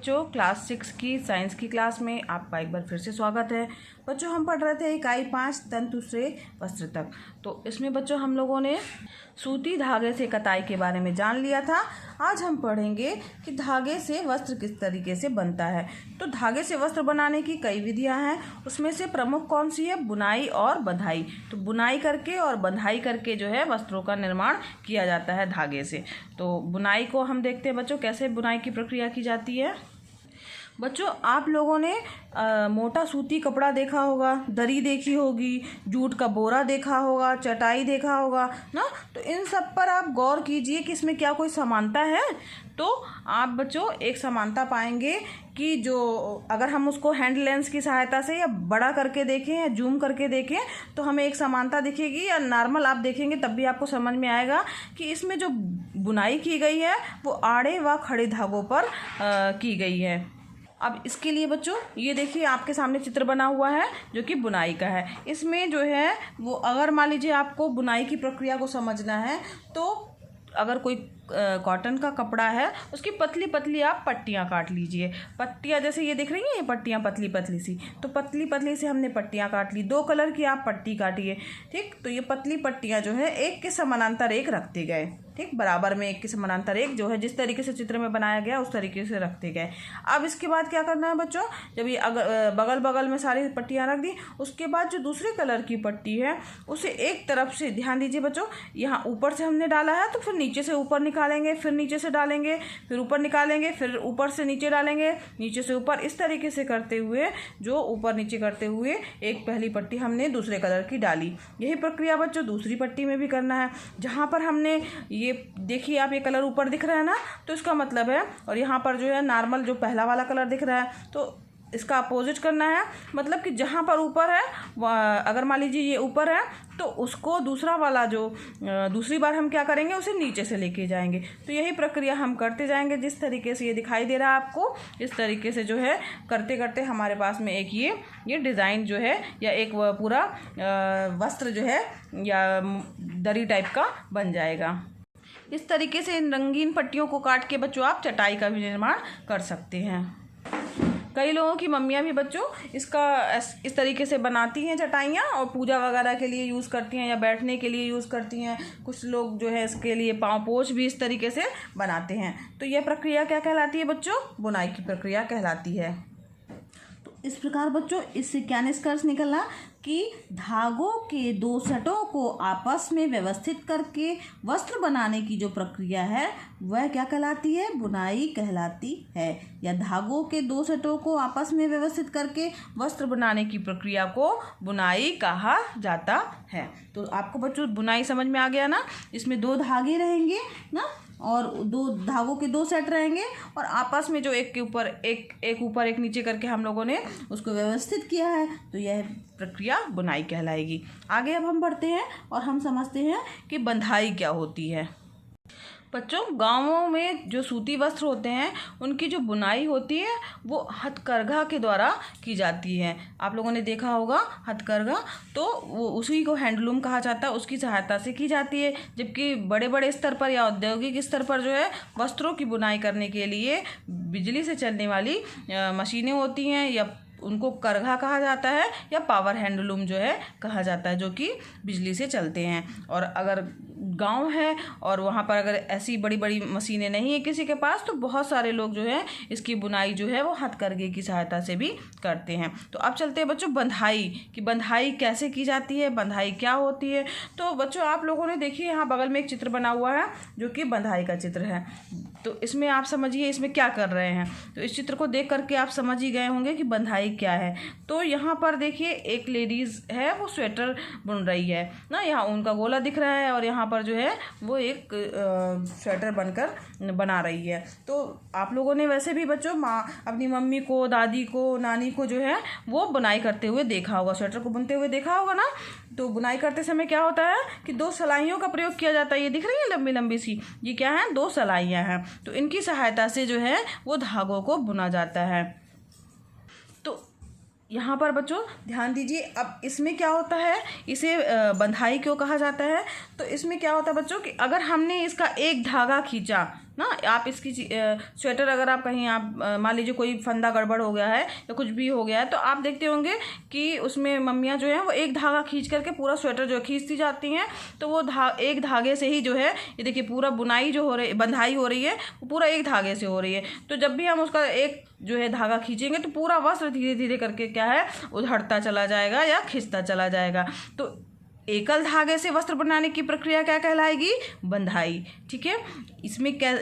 बच्चों, क्लास 6 की साइंस की क्लास में आपका एक बार फिर से स्वागत है। बच्चों, हम पढ़ रहे थे इकाई 5 तंतु से वस्त्र तक। तो इसमें बच्चों हम लोगों ने सूती धागे से कताई के बारे में जान लिया था। आज हम पढ़ेंगे कि धागे से वस्त्र किस तरीके से बनता है। तो धागे से वस्त्र बनाने की कई विधियां हैं, उसमें से प्रमुख कौन सी है? बुनाई और बंधाई। तो बुनाई करके और बंधाई करके जो है वस्त्रों का निर्माण किया जाता है धागे से। तो बुनाई को हम देखते हैं बच्चों, कैसे बुनाई की प्रक्रिया की जाती है। बच्चों, आप लोगों ने मोटा सूती कपड़ा देखा होगा, दरी देखी होगी, जूट का बोरा देखा होगा, चटाई देखा होगा ना। तो इन सब पर आप गौर कीजिए कि इसमें क्या कोई समानता है। तो आप बच्चों एक समानता पाएंगे कि जो अगर हम उसको हैंड लेंस की सहायता से या बड़ा करके देखें या जूम करके देखें तो हमें एक समानता दिखेगी, या नॉर्मल आप देखेंगे तब भी आपको समझ में आएगा कि इसमें जो बुनाई की गई है वो आड़े व खड़े धागों पर की गई है। अब इसके लिए बच्चों ये देखिए, आपके सामने चित्र बना हुआ है जो कि बुनाई का है। इसमें जो है वो, अगर मान लीजिए आपको बुनाई की प्रक्रिया को समझना है तो अगर कोई कॉटन का कपड़ा है, उसकी पतली पतली आप पट्टियाँ काट लीजिए। पट्टियाँ जैसे ये दिख रही हैं, ये पट्टियाँ पतली पतली सी, तो पतली पतली से हमने पट्टियाँ काट ली। 2 कलर की आप पट्टी काटिए, ठीक। तो ये पतली पट्टियाँ जो है एक के समानांतर एक रखते गए, ठीक, बराबर में एक के समानांतर एक जो है जिस तरीके से चित्र में बनाया गया उस तरीके से रखते गए। अब इसके बाद क्या करना है बच्चों, जब ये बगल बगल में सारी पट्टियाँ रख दी, उसके बाद जो दूसरे कलर की पट्टी है उसे एक तरफ से, ध्यान दीजिए बच्चों, यहाँ ऊपर से हमने डाला है तो फिर नीचे से ऊपर निकालेंगे, फिर नीचे से डालेंगे, फिर ऊपर निकालेंगे, फिर ऊपर से नीचे डालेंगे, नीचे से ऊपर, इस तरीके से करते हुए जो ऊपर नीचे करते हुए एक पहली पट्टी हमने दूसरे कलर की डाली। यही प्रक्रिया बच्चों दूसरी पट्टी में भी करना है। जहाँ पर हमने ये देखिए, आप ये कलर ऊपर दिख रहा है ना, तो इसका मतलब है, और यहाँ पर जो है नॉर्मल जो पहला वाला कलर दिख रहा है, तो इसका अपोजिट करना है। मतलब कि जहाँ पर ऊपर है, अगर मान लीजिए ये ऊपर है तो उसको दूसरा वाला जो दूसरी बार हम क्या करेंगे, उसे नीचे से लेके जाएंगे। तो यही प्रक्रिया हम करते जाएंगे। जिस तरीके से ये दिखाई दे रहा है आपको, इस तरीके से जो है करते करते हमारे पास में एक ये डिज़ाइन जो है, या एक पूरा वस्त्र जो है या दरी टाइप का बन जाएगा। इस तरीके से इन रंगीन पट्टियों को काट के बच्चों आप चटाई का भी निर्माण कर सकते हैं। कई लोगों की मम्मियाँ भी बच्चों इसका इस तरीके से बनाती हैं चटाइयाँ, और पूजा वगैरह के लिए यूज़ करती हैं या बैठने के लिए यूज़ करती हैं। कुछ लोग जो है इसके लिए पाँव पोछ भी इस तरीके से बनाते हैं। तो यह प्रक्रिया क्या कहलाती है बच्चों? बुनाई की प्रक्रिया कहलाती है। तो इस प्रकार बच्चों इससे क्या निष्कर्ष निकला कि धागों के 2 सेटों को आपस में व्यवस्थित करके वस्त्र बनाने की जो प्रक्रिया है वह क्या कहलाती है? बुनाई कहलाती है। या धागों के 2 सेटों को आपस में व्यवस्थित करके वस्त्र बनाने की प्रक्रिया को बुनाई कहा जाता है। तो आपको बच्चों बुनाई समझ में आ गया ना। इसमें 2 धागे रहेंगे ना, और 2 धागों के 2 सेट रहेंगे, और आपस में जो एक के ऊपर एक ऊपर एक नीचे करके हम लोगों ने उसको व्यवस्थित किया है, तो यह प्रक्रिया बुनाई कहलाएगी। आगे अब हम बढ़ते हैं और हम समझते हैं कि बंधाई क्या होती है। बच्चों, गांवों में जो सूती वस्त्र होते हैं उनकी जो बुनाई होती है वो हथकरघा के द्वारा की जाती है। आप लोगों ने देखा होगा हथकरघा, तो वो उसी को हैंडलूम कहा जाता है, उसकी सहायता से की जाती है। जबकि बड़े बड़े स्तर पर या औद्योगिक स्तर पर जो है वस्त्रों की बुनाई करने के लिए बिजली से चलने वाली मशीनें होती हैं, या उनको करघा कहा जाता है, या पावर हैंडलूम जो है कहा जाता है, जो कि बिजली से चलते हैं। और अगर गांव है और वहाँ पर अगर ऐसी बड़ी बड़ी मशीनें नहीं है किसी के पास, तो बहुत सारे लोग जो है इसकी बुनाई जो है वो हथकरघे की सहायता से भी करते हैं। तो अब चलते हैं बच्चों बंधाई कि बंधाई कैसे की जाती है, बंधाई क्या होती है। तो बच्चों आप लोगों ने देखिए यहाँ बगल में एक चित्र बना हुआ है जो कि बंधाई का चित्र है। तो इसमें आप समझिए इसमें क्या कर रहे हैं। तो इस चित्र को देख करके आप समझ ही गए होंगे कि बंधाई क्या है। तो यहाँ पर देखिए एक लेडीज़ है, वो स्वेटर बुन रही है ना, यहाँ उनका गोला दिख रहा है और यहाँ पर जो है वो एक स्वेटर बनकर बना रही है। तो आप लोगों ने वैसे भी बच्चों अपनी मम्मी को, दादी को, नानी को जो है वो बुनाई करते हुए देखा होगा, स्वेटर को बुनते हुए देखा होगा ना। तो बुनाई करते समय क्या होता है कि 2 सलाइयों का प्रयोग किया जाता है। ये दिख रही है लंबी लंबी सी, ये क्या है? 2 सलाइयाँ हैं। तो इनकी सहायता से जो है वो धागों को बुना जाता है। तो यहाँ पर बच्चों ध्यान दीजिए, अब इसमें क्या होता है, इसे बंधाई क्यों कहा जाता है? तो इसमें क्या होता है बच्चों कि अगर हमने इसका एक धागा खींचा ना। आप इसकी स्वेटर अगर आप कहीं आप मान लीजिए कोई फंदा गड़बड़ हो गया है या कुछ भी हो गया है, तो आप देखते होंगे कि उसमें मम्मियाँ जो है वो एक धागा खींच करके पूरा स्वेटर जो खींचती जाती हैं, तो वो एक धागे से ही जो है, ये देखिए पूरा बुनाई जो हो रही, बंधाई हो रही है, वो पूरा एक धागे से हो रही है। तो जब भी हम उसका एक जो है धागा खींचेंगे तो पूरा वस्त्र धीरे धीरे करके क्या है, उधड़ता चला जाएगा या खिंचता चला जाएगा। तो एकल धागे से वस्त्र बनाने की प्रक्रिया क्या कहलाएगी, बंधाई। ठीक है, इसमें क्या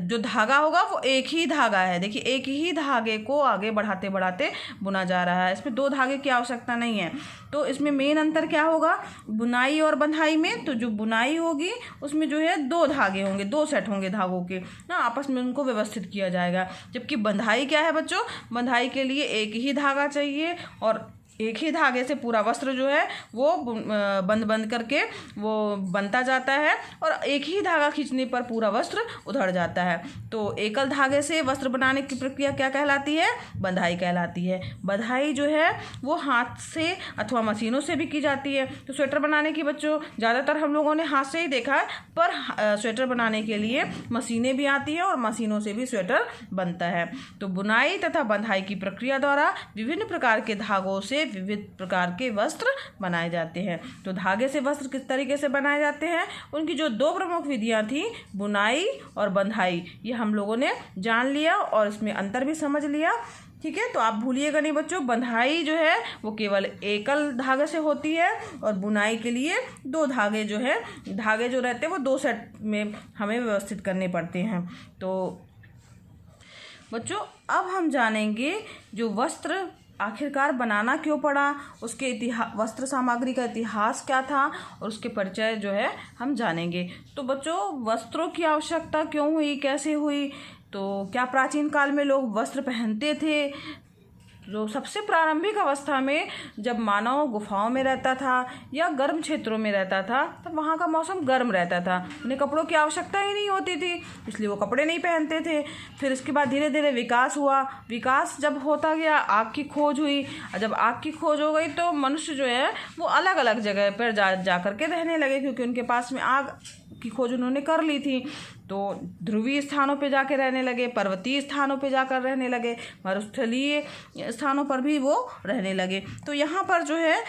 जो धागा होगा वो एक ही धागा है, देखिए एक ही धागे को आगे बढ़ाते बढ़ाते बुना जा रहा है, इसमें दो धागे की आवश्यकता नहीं है। तो इसमें मेन अंतर क्या होगा बुनाई और बंधाई में, तो जो बुनाई होगी उसमें जो है दो धागे होंगे, दो सेट होंगे धागों के ना, आपस में उनको व्यवस्थित किया जाएगा। जबकि बंधाई क्या है बच्चों, बंधाई के लिए एक ही धागा चाहिए और एक ही धागे से पूरा वस्त्र जो है वो बंद करके वो बनता जाता है और एक ही धागा खींचने पर पूरा वस्त्र उधड़ जाता है। तो एकल धागे से वस्त्र बनाने की प्रक्रिया क्या कहलाती है, बंधाई कहलाती है। बंधाई जो है वो हाथ से अथवा मशीनों से भी की जाती है। तो स्वेटर बनाने की बच्चों ज़्यादातर हम लोगों ने हाथ से ही देखा है, पर स्वेटर बनाने के लिए मशीनें भी आती हैं और मशीनों से भी स्वेटर बनता है। तो बुनाई तथा बंधाई की प्रक्रिया द्वारा विभिन्न प्रकार के धागों से विविध प्रकार के वस्त्र बनाए जाते हैं। तो धागे से वस्त्र किस तरीके से बनाए जाते हैं, उनकी जो दो प्रमुख विधियां थी बुनाई और बंधाई, ये हम लोगों ने जान लिया और इसमें अंतर भी समझ लिया। ठीक है, तो आप भूलिएगा नहीं बच्चों, बंधाई जो है वो केवल एकल धागे से होती है और बुनाई के लिए दो धागे जो है, धागे जो रहते हैं वो दो सेट में हमें व्यवस्थित करने पड़ते हैं। तो बच्चों अब हम जानेंगे जो वस्त्र आखिरकार बनाना क्यों पड़ा, उसके वस्त्र सामग्री का इतिहास क्या था और उसके परिचय जो है हम जानेंगे। तो बच्चों वस्त्रों की आवश्यकता क्यों हुई, कैसे हुई, तो क्या प्राचीन काल में लोग वस्त्र पहनते थे। जो सबसे प्रारंभिक अवस्था में जब मानव गुफाओं में रहता था या गर्म क्षेत्रों में रहता था, तब वहाँ का मौसम गर्म रहता था, उन्हें कपड़ों की आवश्यकता ही नहीं होती थी, इसलिए वो कपड़े नहीं पहनते थे। फिर इसके बाद धीरे धीरे विकास हुआ, विकास जब होता गया आग की खोज हुई, और जब आग की खोज हो गई तो मनुष्य जो है वो अलग अलग जगह पर जा कर के रहने लगे, क्योंकि उनके पास में आग की खोज उन्होंने कर ली थी। तो ध्रुवीय स्थानों पे जाके रहने लगे, पर्वतीय स्थानों पे जाकर रहने लगे, मरुस्थलीय स्थानों पर भी वो रहने लगे। तो यहाँ पर जो है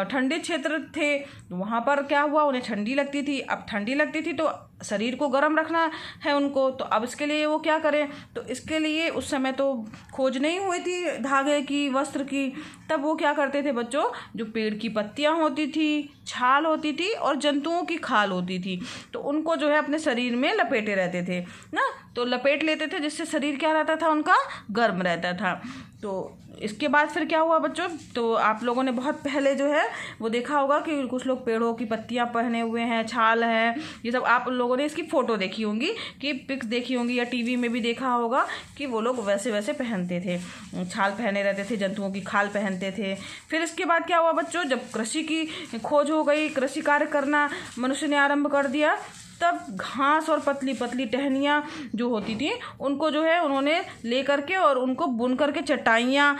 ठंडे क्षेत्र थे, वहाँ पर क्या हुआ, उन्हें ठंडी लगती थी। अब ठंडी लगती थी तो शरीर को गर्म रखना है उनको, तो अब इसके लिए वो क्या करें, तो इसके लिए उस समय तो खोज नहीं हुई थी धागे की, वस्त्र की। तब वो क्या करते थे बच्चों, जो पेड़ की पत्तियाँ होती थी, छाल होती थी और जंतुओं की खाल होती थी, तो उनको जो है अपने शरीर में लपेटे रहते थे ना, तो लपेट लेते थे, जिससे शरीर क्या रहता था उनका, गर्म रहता था। तो इसके बाद फिर क्या हुआ बच्चों, तो आप लोगों ने बहुत पहले जो है वो देखा होगा कि कुछ लोग पेड़ों की पत्तियां पहने हुए हैं, छाल है, ये सब आप लोगों ने इसकी फ़ोटो देखी होंगी, कि पिक्स देखी होंगी या टीवी में भी देखा होगा कि वो लोग वैसे वैसे पहनते थे, छाल पहने रहते थे, जंतुओं की खाल पहनते थे। फिर इसके बाद क्या हुआ बच्चों, जब कृषि की खोज हो गई, कृषि कार्य करना मनुष्य ने आरंभ कर दिया, तब घास और पतली पतली टहनियाँ जो होती थी उनको जो है उन्होंने ले करके और उनको बुन करके चटाइयाँ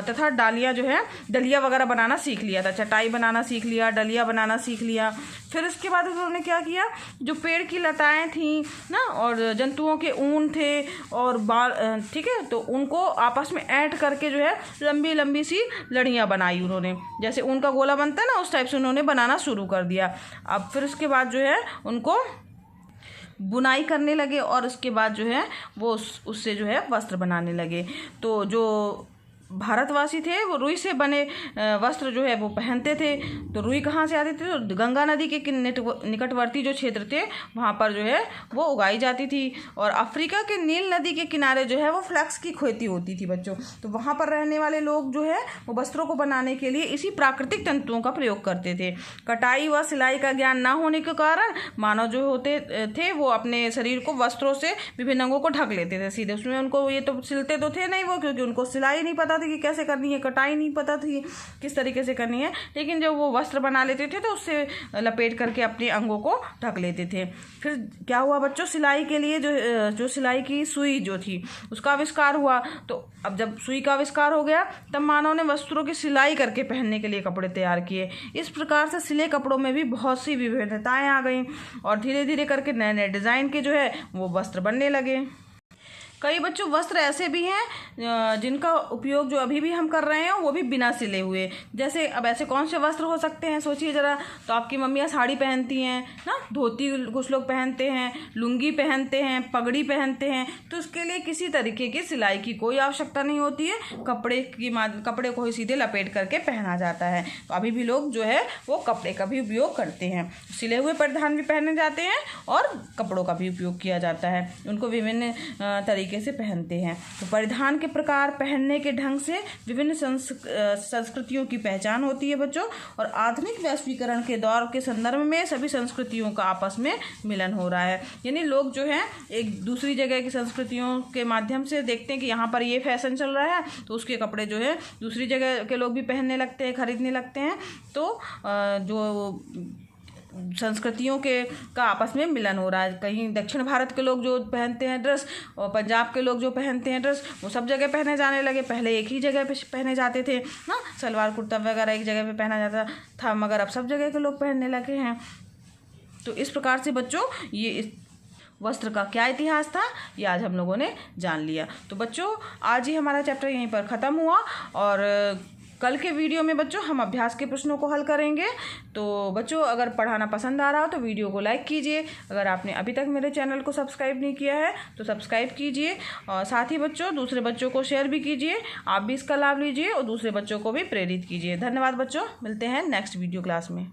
तथा डालियाँ जो है डलिया वगैरह बनाना सीख लिया था, चटाई बनाना सीख लिया, डलिया बनाना सीख लिया। फिर इसके बाद उन्होंने क्या किया, जो पेड़ की लताएँ थीं ना और जंतुओं के ऊन थे और बाल, ठीक है, तो उनको आपस में ऐंठ करके जो है लंबी लंबी सी लड़ियाँ बनाई उन्होंने, जैसे ऊन का गोला बनता है ना उस टाइप से उन्होंने बनाना शुरू कर दिया। अब फिर उसके बाद जो है उनको बुनाई करने लगे और उसके बाद जो है वो उससे जो है वस्त्र बनाने लगे। तो जो भारतवासी थे वो रुई से बने वस्त्र जो है वो पहनते थे। तो रुई कहाँ से आती थी, तो गंगा नदी के निकटवर्ती जो क्षेत्र थे वहाँ पर जो है वो उगाई जाती थी। और अफ्रीका के नील नदी के किनारे जो है वो फ्लैक्स की खेती होती थी बच्चों। तो वहाँ पर रहने वाले लोग जो है वो वस्त्रों को बनाने के लिए इसी प्राकृतिक तंतुओं का प्रयोग करते थे। कटाई व सिलाई का ज्ञान ना होने के कारण मानव जो होते थे वो अपने शरीर को वस्त्रों से विभिन्न अंगों को ढक लेते थे सीधे, उसमें उनको ये तो सिलते तो थे नहीं वो, क्योंकि उनको सिलाई नहीं पता पता थी कि कैसे करनी है, कटाई नहीं पता थी किस तरीके से करनी है, लेकिन जब वो वस्त्र बना लेते थे तो उससे लपेट करके अपने अंगों को ढक लेते थे। फिर क्या हुआ बच्चों, सिलाई के लिए जो सिलाई की सुई जो थी उसका आविष्कार हुआ। तो अब जब सुई का आविष्कार हो गया तब मानव ने वस्त्रों की सिलाई करके पहनने के लिए कपड़े तैयार किए। इस प्रकार से सिले कपड़ों में भी बहुत सी विविधताएं आ गई और धीरे धीरे करके नए नए डिज़ाइन के जो है वो वस्त्र बनने लगे। कई बच्चों वस्त्र ऐसे भी हैं जिनका उपयोग जो अभी भी हम कर रहे हैं वो भी बिना सिले हुए। जैसे अब ऐसे कौन से वस्त्र हो सकते हैं, सोचिए ज़रा। तो आपकी मम्मियाँ साड़ी पहनती हैं ना, धोती कुछ लोग पहनते हैं, लुंगी पहनते हैं, पगड़ी पहनते हैं। तो उसके लिए किसी तरीके की सिलाई की कोई आवश्यकता नहीं होती है, कपड़े को ही सीधे लपेट करके पहना जाता है। तो अभी भी लोग जो है वो कपड़े का भी उपयोग करते हैं, सिले हुए परिधान भी पहने जाते हैं और कपड़ों का भी उपयोग किया जाता है, उनको विभिन्न तरीके से पहनते हैं। तो परिधान के प्रकार, पहनने के ढंग से विभिन्न संस्कृतियों की पहचान होती है बच्चों। और आधुनिक वैश्वीकरण के दौर के संदर्भ में सभी संस्कृतियों का आपस में मिलन हो रहा है। यानी लोग जो है एक दूसरी जगह की संस्कृतियों के माध्यम से देखते हैं कि यहाँ पर ये फैशन चल रहा है तो उसके कपड़े जो है दूसरी जगह के लोग भी पहनने लगते हैं, खरीदने लगते हैं। तो जो संस्कृतियों का आपस में मिलन हो रहा है। कहीं दक्षिण भारत के लोग जो पहनते हैं ड्रेस और पंजाब के लोग जो पहनते हैं ड्रेस वो सब जगह पहने जाने लगे। पहले एक ही जगह पे पहने जाते थे ना, सलवार कुर्ता वगैरह एक जगह पे पहना जाता था, मगर अब सब जगह के लोग पहनने लगे हैं। तो इस प्रकार से बच्चों ये इस वस्त्र का क्या इतिहास था ये आज हम लोगों ने जान लिया। तो बच्चों आज ही हमारा चैप्टर यहीं पर ख़त्म हुआ और कल के वीडियो में बच्चों हम अभ्यास के प्रश्नों को हल करेंगे। तो बच्चों अगर पढ़ाना पसंद आ रहा हो तो वीडियो को लाइक कीजिए। अगर आपने अभी तक मेरे चैनल को सब्सक्राइब नहीं किया है तो सब्सक्राइब कीजिए और साथ ही बच्चों दूसरे बच्चों को शेयर भी कीजिए। आप भी इसका लाभ लीजिए और दूसरे बच्चों को भी प्रेरित कीजिए। धन्यवाद बच्चों, मिलते हैं नेक्स्ट वीडियो क्लास में।